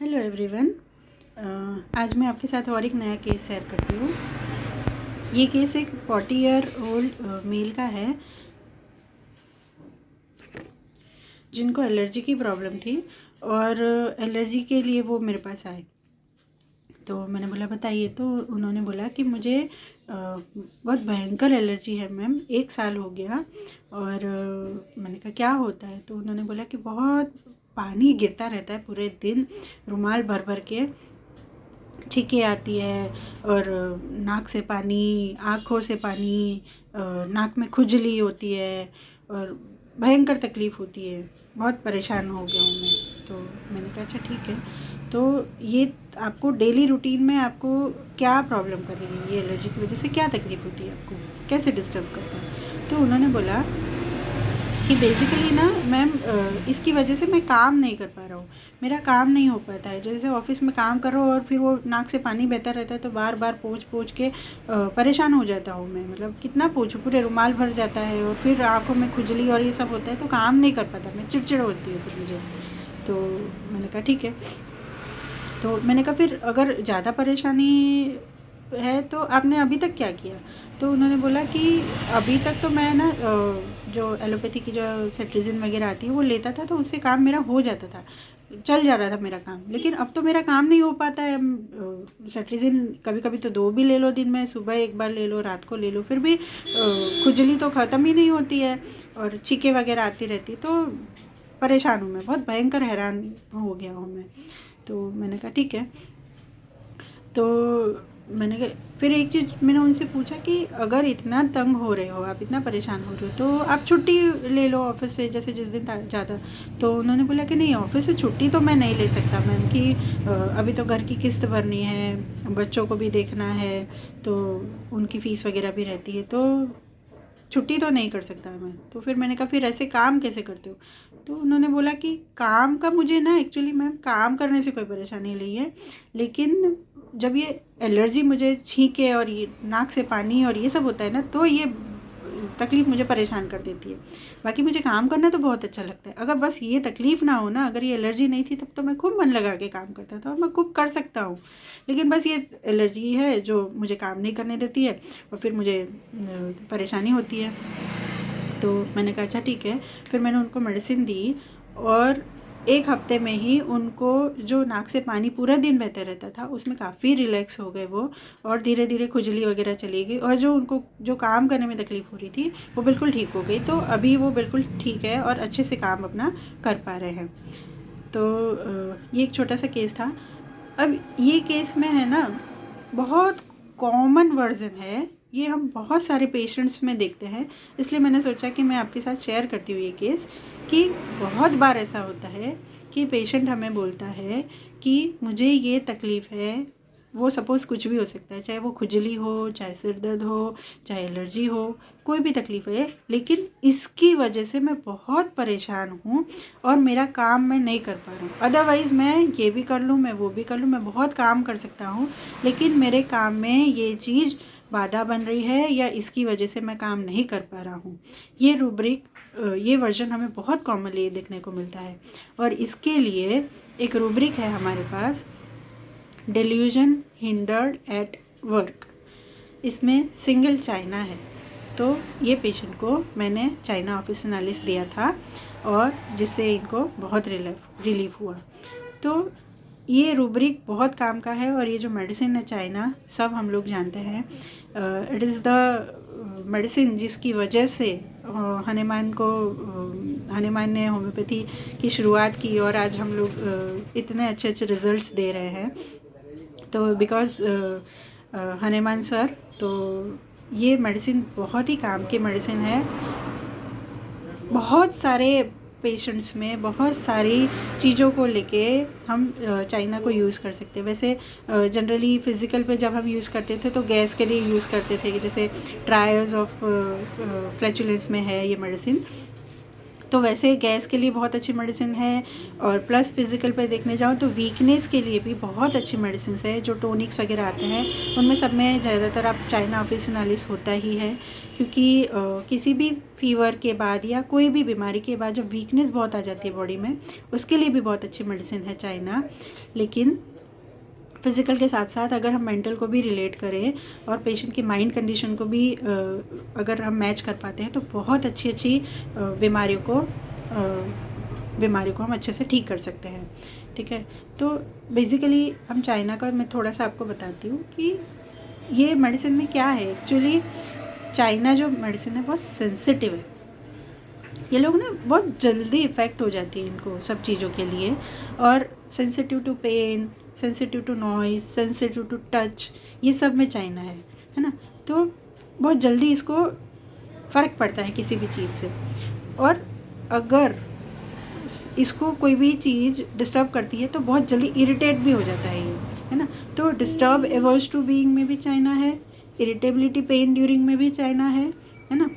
Hello everyone. आज मैं आपके साथ और एक नया केस शेयर करती हूँ। ये केस एक 40 ईयर ओल्ड मेल का है जिनको एलर्जी की प्रॉब्लम थी और एलर्जी के लिए वो मेरे पास आए। तो मैंने बोला बताइए। तो उन्होंने बोला कि मुझे बहुत भयंकर एलर्जी है मैम, 1 साल हो गया। और मैंने कहा क्या होता है? तो उन्होंने बोला कि बहुत पानी गिरता रहता है पूरे दिन, रुमाल भर भर के, छींकें आती है और नाक से पानी, आँखों से पानी, नाक में खुजली होती है और भयंकर तकलीफ़ होती है। बहुत परेशान हो गया हूँ मैं। तो मैंने कहा अच्छा ठीक है। तो ये आपको डेली रूटीन में आपको क्या प्रॉब्लम कर रही है? ये एलर्जी की वजह से क्या तकलीफ़ होती है आपको? कैसे डिस्टर्ब करता है? तो उन्होंने बोला कि बेसिकली ना मैम, इसकी वजह से मैं काम नहीं कर पा रहा हूँ, मेरा काम नहीं हो पाता है। जैसे ऑफिस में काम कर रहा हूँ और फिर वो नाक से पानी बहता रहता है तो बार बार पोंछ पोंछ के परेशान हो जाता हूँ मैं। मतलब कितना पोंछूं, पूरे रुमाल भर जाता है और फिर आँखों में खुजली और ये सब होता है तो काम नहीं कर पाता, मैं चिड़चिड़ होती है फिर मुझे। तो मैंने कहा ठीक है। तो मैंने कहा फिर अगर ज़्यादा परेशानी है तो आपने अभी तक क्या किया? तो उन्होंने बोला कि अभी तक तो मैं ना जो एलोपैथी की जो सेट्रिजिन वगैरह आती है वो लेता था तो उससे काम मेरा हो जाता था, चल जा रहा था मेरा काम। लेकिन अब तो मेरा काम नहीं हो पाता है। सेट्रिजिन कभी कभी तो 2 भी ले लो दिन में, सुबह एक बार ले लो, रात को ले लो, फिर भी खुजली तो ख़त्म ही नहीं होती है और छींकें वगैरह आती रहती है। तो परेशान हूँ मैं, बहुत भयंकर हैरान हो गया हूँ मैं। तो मैंने कहा ठीक है। तो मैंने कहा फिर एक चीज़ मैंने उनसे पूछा कि अगर इतना तंग हो रहे हो, आप इतना परेशान हो रहे हो तो आप छुट्टी ले लो ऑफिस से, जैसे जिस दिन ज़्यादा। तो उन्होंने बोला कि नहीं, ऑफिस से छुट्टी तो मैं नहीं ले सकता मैम, कि अभी तो घर की किस्त भरनी है, बच्चों को भी देखना है, तो उनकी फ़ीस वगैरह भी रहती है, तो छुट्टी तो नहीं कर सकता मैं। तो फिर मैंने कहा फिर ऐसे काम कैसे करते हो? तो उन्होंने बोला कि काम का मुझे ना एक्चुअली मैम काम करने से कोई परेशानी नहीं है, लेकिन जब ये एलर्जी मुझे छींके और ये नाक से पानी और ये सब होता है ना, तो ये तकलीफ़ मुझे परेशान कर देती है। बाकी मुझे काम करना तो बहुत अच्छा लगता है। अगर बस ये तकलीफ़ ना हो ना, अगर ये एलर्जी नहीं थी तब तो मैं खूब मन लगा के काम करता था और मैं खूब कर सकता हूँ। लेकिन बस ये एलर्जी है जो मुझे काम नहीं करने देती है और फिर मुझे परेशानी होती है। तो मैंने कहा अच्छा ठीक है। फिर मैंने उनको मेडिसिन दी और 1 हफ्ते में ही उनको जो नाक से पानी पूरा दिन बहते रहता था उसमें काफ़ी रिलैक्स हो गए वो, और धीरे धीरे खुजली वगैरह चली गई और जो उनको जो काम करने में तकलीफ़ हो रही थी वो बिल्कुल ठीक हो गई। तो अभी वो बिल्कुल ठीक है और अच्छे से काम अपना कर पा रहे हैं। तो ये एक छोटा सा केस था। अब ये केस में है ना, बहुत कॉमन वर्जन है, ये हम बहुत सारे पेशेंट्स में देखते हैं, इसलिए मैंने सोचा कि मैं आपके साथ शेयर करती हूँ ये केस। कि बहुत बार ऐसा होता है कि पेशेंट हमें बोलता है कि मुझे ये तकलीफ़ है, वो सपोज़ कुछ भी हो सकता है, चाहे वो खुजली हो, चाहे सिर दर्द हो, चाहे एलर्जी हो, कोई भी तकलीफ़ है, लेकिन इसकी वजह से मैं बहुत परेशान हूँ और मेरा काम मैं नहीं कर पा रहा हूँ। अदरवाइज़ मैं ये भी कर लूँ, मैं वो भी कर लूँ, मैं बहुत काम कर सकता हूँ, लेकिन मेरे काम में ये चीज़ बाधा बन रही है या इसकी वजह से मैं काम नहीं कर पा रहा हूँ। ये रूब्रिक, ये वर्जन हमें बहुत कॉमनली देखने को मिलता है और इसके लिए एक रूब्रिक है हमारे पास, डिल्यूजन हिंडर्ड एट वर्क। इसमें सिंगल चाइना है। तो ये पेशेंट को मैंने चाइना ऑफिसिनालिस दिया था और जिससे इनको बहुत रिलीफ हुआ। तो ये रूब्रिक बहुत काम का है और ये जो मेडिसिन है चाइना, सब हम लोग जानते हैं, इट इज़ द मेडिसिन जिसकी वजह से हनीमान ने होम्योपैथी की शुरुआत की और आज हम लोग इतने अच्छे अच्छे रिजल्ट्स दे रहे हैं। तो बिकॉज़ हनीमान सर, तो ये मेडिसिन बहुत ही काम की मेडिसिन है। बहुत सारे पेशेंट्स में बहुत सारी चीज़ों को लेके हम चाइना को यूज़ कर सकते हैं। वैसे जनरली फ़िज़िकल पे जब हम यूज़ करते थे तो गैस के लिए यूज़ करते थे, जैसे ट्रायल्स ऑफ फ्लैचुलेंस में है ये मेडिसिन। तो वैसे गैस के लिए बहुत अच्छी मेडिसिन है, और प्लस फिज़िकल पे देखने जाओ तो वीकनेस के लिए भी बहुत अच्छी मेडिसिन है। जो टॉनिक्स वगैरह आते हैं उनमें सब में ज़्यादातर आप चाइना ऑफिसिनालिस होता ही है, क्योंकि किसी भी फीवर के बाद या कोई भी बीमारी के बाद जब वीकनेस बहुत आ जाती है बॉडी में, उसके लिए भी बहुत अच्छी मेडिसिन है चाइना। लेकिन फिज़िकल के साथ साथ अगर हम मेंटल को भी रिलेट करें और पेशेंट की माइंड कंडीशन को भी अगर हम मैच कर पाते हैं तो बहुत अच्छी अच्छी बीमारियों को हम अच्छे से ठीक कर सकते हैं। ठीक है, तो बेसिकली हम चाइना का मैं थोड़ा सा आपको बताती हूँ कि ये मेडिसिन में क्या है। एक्चुअली चाइना जो मेडिसिन है बहुत सेंसिटिव है। ये लोग ना बहुत जल्दी इफ़ेक्ट हो जाती है इनको सब चीज़ों के लिए, और sensitive to pain, sensitive to noise, sensitive to touch, ये सब में चाइना है ना। तो बहुत जल्दी इसको फ़र्क पड़ता है किसी भी चीज़ से, और अगर इसको कोई भी चीज़ डिस्टर्ब करती है तो बहुत जल्दी इरिटेट भी हो जाता है ये, है ना। तो डिस्टर्ब एवर्स टू बीइंग में भी चाइना है, इरिटेबिलिटी पेन ड्यूरिंग में भी चाइना है ना।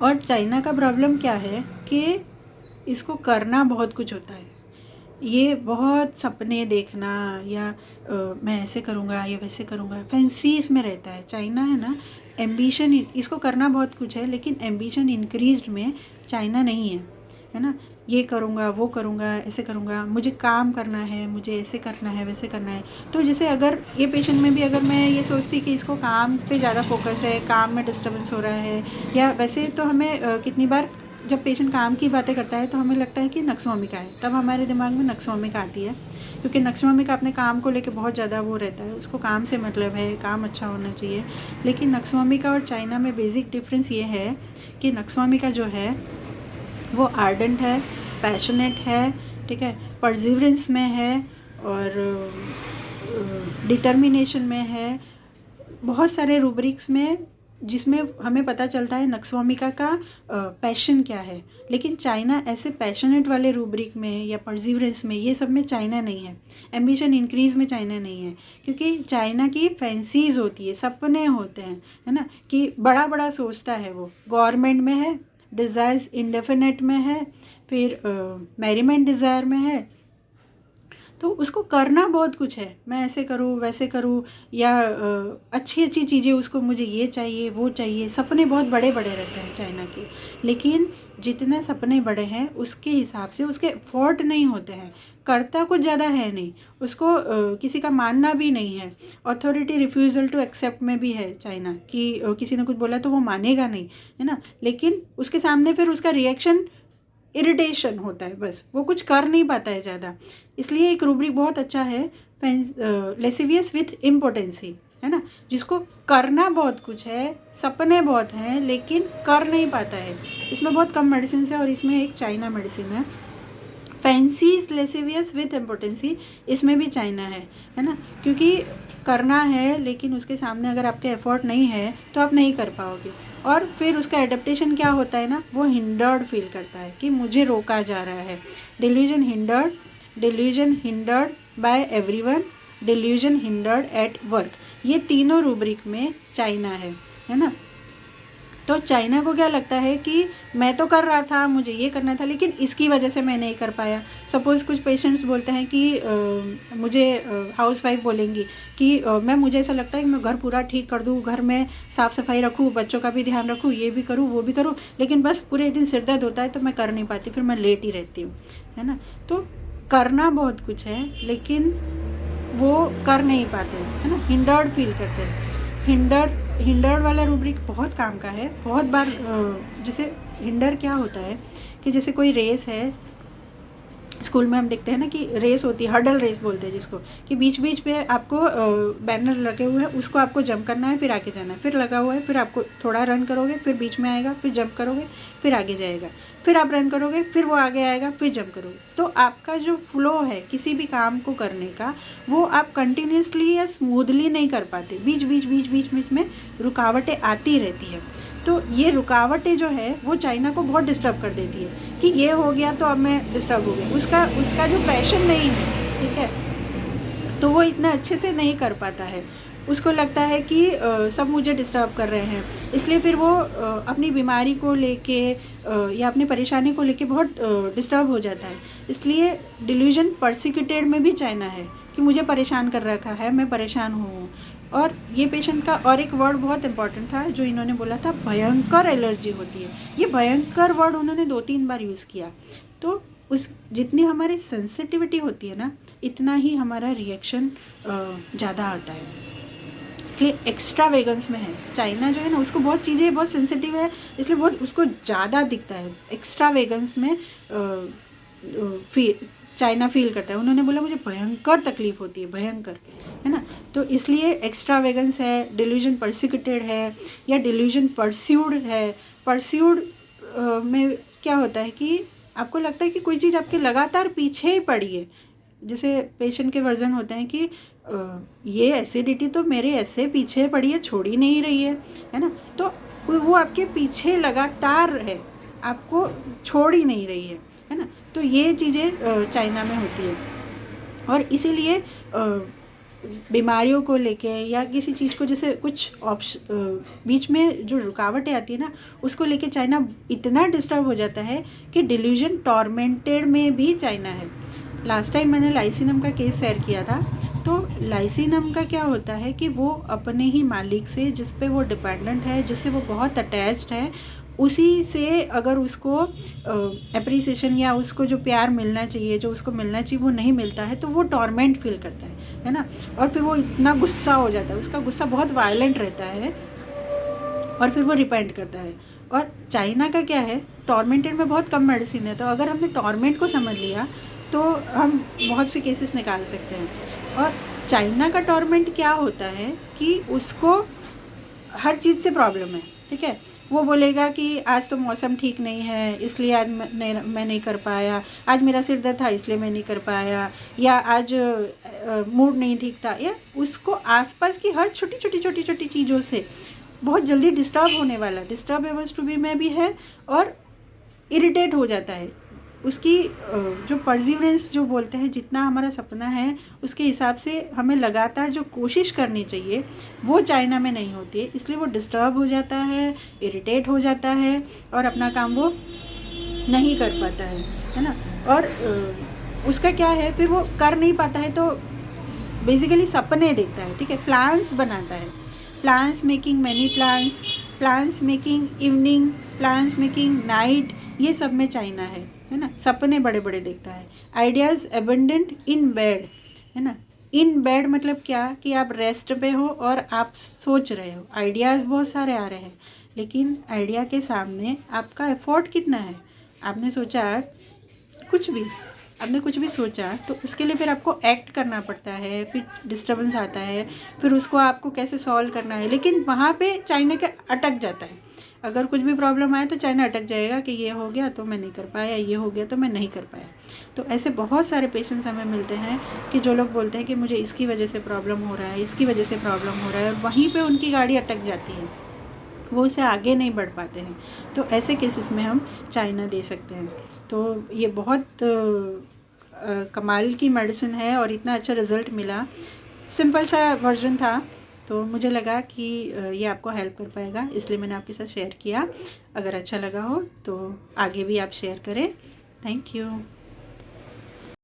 और चाइना का प्रॉब्लम क्या है कि इसको करना बहुत कुछ होता है। ये बहुत सपने देखना या मैं ऐसे करूँगा या वैसे करूँगा, फैंसीज में रहता है चाइना, है ना। एम्बिशन, इसको करना बहुत कुछ है लेकिन एम्बिशन इंक्रीज्ड में चाइना नहीं है ना। ये करूँगा, वो करूँगा, ऐसे करूँगा, मुझे काम करना है, मुझे ऐसे करना है, वैसे करना है। तो जैसे अगर ये पेशेंट में भी अगर मैं ये सोचती कि इसको काम पे ज़्यादा फोकस है, काम में डिस्टर्बेंस हो रहा है, या वैसे तो हमें कितनी बार जब पेशेंट काम की बातें करता है तो हमें लगता है कि नक्सवामिका है, तब हमारे दिमाग में नक्सवामिका आती है, क्योंकि नक्सवामिका अपने काम को लेके बहुत ज़्यादा वो रहता है, उसको काम से मतलब है, काम अच्छा होना चाहिए। लेकिन नक्सवामिका और चाइना में बेसिक डिफरेंस ये है कि नक्सवामिका जो है वो आर्डेंट है, पैशनेट है, ठीक है, परसिवरेंस में है, और डिटर्मिनेशन में है, बहुत सारे रूब्रिक्स में, जिसमें हमें पता चलता है नक्सवामिका का पैशन क्या है। लेकिन चाइना ऐसे पैशनेट वाले रूब्रिक में या परसिवरेंस में, ये सब में चाइना नहीं है। एम्बिशन इंक्रीज में चाइना नहीं है, क्योंकि चाइना की फैंसीज होती है, सपने होते हैं, है ना, कि बड़ा बड़ा सोचता है वो। गवर्नमेंट में है, डिज़ायर्स इंडेफिनेट में है, फिर मैरिमेंट डिज़ायर में है। तो उसको करना बहुत कुछ है, मैं ऐसे करूँ, वैसे करूँ, या अच्छी अच्छी चीज़ें उसको, मुझे ये चाहिए, वो चाहिए। सपने बहुत बड़े बड़े रहते हैं चाइना के, लेकिन जितने सपने बड़े हैं उसके हिसाब से उसके एफर्ट नहीं होते हैं। करता कुछ ज़्यादा है नहीं, उसको किसी का मानना भी नहीं है। अथॉरिटी रिफ्यूज़ल टू एक्सेप्ट में भी है चाइना, कि किसी ने कुछ बोला तो वो मानेगा नहीं, है ना। लेकिन उसके सामने फिर उसका रिएक्शन इरिटेशन होता है, बस वो कुछ कर नहीं पाता है ज़्यादा। इसलिए एक रूब्रिक बहुत अच्छा है, लेसिवियस विथ इम्पोर्टेंसी, है ना, जिसको करना बहुत कुछ है, सपने बहुत हैं लेकिन कर नहीं पाता है। इसमें बहुत कम मेडिसिन है, और इसमें एक चाइना मेडिसिन है। फैंसीज लेसिवियस विथ इम्पोर्टेंसी, इसमें भी चाइना है ना, क्योंकि करना है लेकिन उसके सामने अगर आपके एफर्ट नहीं है तो आप नहीं कर पाओगे। और फिर उसका एडेप्टेशन क्या होता है ना, वो हिंडर्ड फील करता है कि मुझे रोका जा रहा है। Delusion hindered by everyone, delusion hindered at work, ये तीनों रूब्रिक में चाइना है ना। तो चाइना को क्या लगता है कि मैं तो कर रहा था, मुझे ये करना था, लेकिन इसकी वजह से मैं नहीं कर पाया। सपोज़ कुछ पेशेंट्स बोलते हैं कि मुझे हाउस वाइफ बोलेंगी कि मुझे ऐसा लगता है कि मैं घर पूरा ठीक कर दूँ, घर में साफ़ सफाई रखूँ, बच्चों का भी ध्यान रखूँ, ये भी करूँ, वो भी करूँ, लेकिन बस पूरे दिन सिर दर्द होता है तो मैं कर नहीं पाती, फिर मैं लेट ही रहती हूँ, है ना। तो करना बहुत कुछ है लेकिन वो कर नहीं पाते, है ना, हिंडर्ड फील करते हैं। हिंडर्ड वाला रूब्रिक बहुत काम का है। बहुत बार जैसे हिंडर क्या होता है कि जैसे कोई रेस है, स्कूल में हम देखते हैं ना कि रेस होती है, हर्डल रेस बोलते हैं जिसको, कि बीच बीच पे आपको बैनर लगे हुए हैं, उसको आपको जंप करना है, फिर आगे जाना है, फिर लगा हुआ है, फिर आपको थोड़ा रन करोगे, फिर बीच में आएगा, फिर जंप करोगे, फिर आगे जाएगा, फिर आप रन करोगे, फिर वो आगे आएगा, फिर जंप करोगे। तो आपका जो फ्लो है किसी भी काम को करने का, वो आप कंटिन्यूसली या स्मूथली नहीं कर पाते, बीच में रुकावटें आती रहती है। तो ये रुकावटें जो है वो चाइना को बहुत डिस्टर्ब कर देती है कि ये हो गया तो अब मैं डिस्टर्ब हो गया। उसका जो पैशन नहीं है, ठीक है, तो वो इतना अच्छे से नहीं कर पाता है। उसको लगता है कि सब मुझे डिस्टर्ब कर रहे हैं, इसलिए फिर वो अपनी बीमारी को लेके या अपनी परेशानी को लेके बहुत डिस्टर्ब हो जाता है। इसलिए डिल्यूजन परसिक्यूटेड में भी चाइना है कि मुझे परेशान कर रखा है, मैं परेशान हूँ। और ये पेशेंट का और एक वर्ड बहुत इंपॉर्टेंट था जो इन्होंने बोला था, भयंकर एलर्जी होती है। ये भयंकर वर्ड उन्होंने 2-3 बार यूज़ किया। तो उस जितनी हमारी सेंसिटिविटी होती है ना, इतना ही हमारा रिएक्शन ज़्यादा आता है। इसलिए एक्स्ट्रा वेगन्स में है। चाइना जो है ना, उसको बहुत चीज़ें बहुत सेंसिटिव है, इसलिए बहुत उसको ज़्यादा दिखता है। एक्स्ट्रा वेगन्स में चाइना फील करता है। उन्होंने बोला मुझे भयंकर तकलीफ़ होती है, भयंकर, है ना। तो इसलिए एक्स्ट्रा वेगन्स है, डिल्यूजन परसिक्यूटेड है या डिल्यूजन परस्यूड है। परस्यूड में क्या होता है कि आपको लगता है कि कोई चीज़ आपके लगातार पीछे ही पड़ी है। जैसे पेशेंट के वर्जन होते हैं कि ये एसिडिटी तो मेरे ऐसे पीछे पड़ी है, छोड़ ही नहीं रही है ना। तो वो आपके पीछे लगातार है, आपको छोड़ ही नहीं रही है ना। तो ये चीज़ें चाइना में होती है। और इसीलिए बीमारियों को लेके या किसी चीज़ को, जैसे कुछ बीच में जो रुकावटें आती है ना, उसको लेके चाइना इतना डिस्टर्ब हो जाता है कि डिल्यूजन टॉर्मेंटेड में भी चाइना है। लास्ट टाइम मैंने लाइसिनम का केस शेयर किया था। तो लाइसिनम का क्या होता है कि वो अपने ही मालिक से, जिस पे वो डिपेंडेंट है, जिससे वो बहुत अटैच्ड है, उसी से अगर उसको एप्रिसिएशन या उसको जो प्यार मिलना चाहिए, जो उसको मिलना चाहिए, वो नहीं मिलता है, तो वो टॉर्मेंट फील करता है ना। और फिर वो इतना गुस्सा हो जाता है, उसका गुस्सा बहुत वायलेंट रहता है, और फिर वो रिपेंट करता है। और चाइना का क्या है, टॉर्मेंटेड में बहुत कम मेडिसिन है। तो अगर हमने टॉर्मेंट को समझ लिया तो हम बहुत से केसेस निकाल सकते हैं। और चाइना का टॉर्मेंट क्या होता है कि उसको हर चीज़ से प्रॉब्लम है, ठीक है। वो बोलेगा कि आज तो मौसम ठीक नहीं है, इसलिए आज मैं नहीं कर पाया, आज मेरा सिर दर्द था इसलिए मैं नहीं कर पाया, या आज मूड नहीं ठीक था। या उसको आसपास की हर छोटी चीज़ों से बहुत जल्दी डिस्टर्ब होने वाला, डिस्टर्बेबल्स टू बी में भी है, और इरिटेट हो जाता है। उसकी जो परसिवरेंस जो बोलते हैं, जितना हमारा सपना है उसके हिसाब से हमें लगातार जो कोशिश करनी चाहिए, वो चाइना में नहीं होती है। इसलिए वो डिस्टर्ब हो जाता है, इरिटेट हो जाता है, और अपना काम वो नहीं कर पाता है ना। और उसका क्या है, फिर वो कर नहीं पाता है तो बेसिकली सपने देखता है, ठीक है, प्लान्स बनाता है, plans making many plans making evening, plans making night, ये सब में चाइना है ना। सपने बड़े बड़े देखता है। आइडियाज़ एबंडेंट इन बेड, है ना। इन बेड मतलब क्या कि आप रेस्ट पे हो और आप सोच रहे हो, आइडियाज़ बहुत सारे आ रहे हैं, लेकिन आइडिया के सामने आपका एफर्ट कितना है। आपने सोचा कुछ भी, आपने कुछ भी सोचा तो उसके लिए फिर आपको एक्ट करना पड़ता है, फिर डिस्टर्बेंस आता है, फिर उसको आपको कैसे सॉल्व करना है। लेकिन वहाँ पे चाइना के अटक जाता है। अगर कुछ भी प्रॉब्लम आए तो चाइना अटक जाएगा कि ये हो गया तो मैं नहीं कर पाया, ये हो गया तो मैं नहीं कर पाया। तो ऐसे बहुत सारे पेशेंट्स हमें मिलते हैं कि जो लोग बोलते हैं कि मुझे इसकी वजह से प्रॉब्लम हो रहा है, इसकी वजह से प्रॉब्लम हो रहा है, और वहीं पर उनकी गाड़ी अटक जाती है, वो उससे आगे नहीं बढ़ पाते हैं। तो ऐसे केसेस में हम चाइना दे सकते हैं। तो ये बहुत कमाल की मेडिसिन है और इतना अच्छा रिज़ल्ट मिला। सिंपल सा वर्जन था, तो मुझे लगा कि ये आपको हेल्प कर पाएगा, इसलिए मैंने आपके साथ शेयर किया। अगर अच्छा लगा हो तो आगे भी आप शेयर करें। Thank you.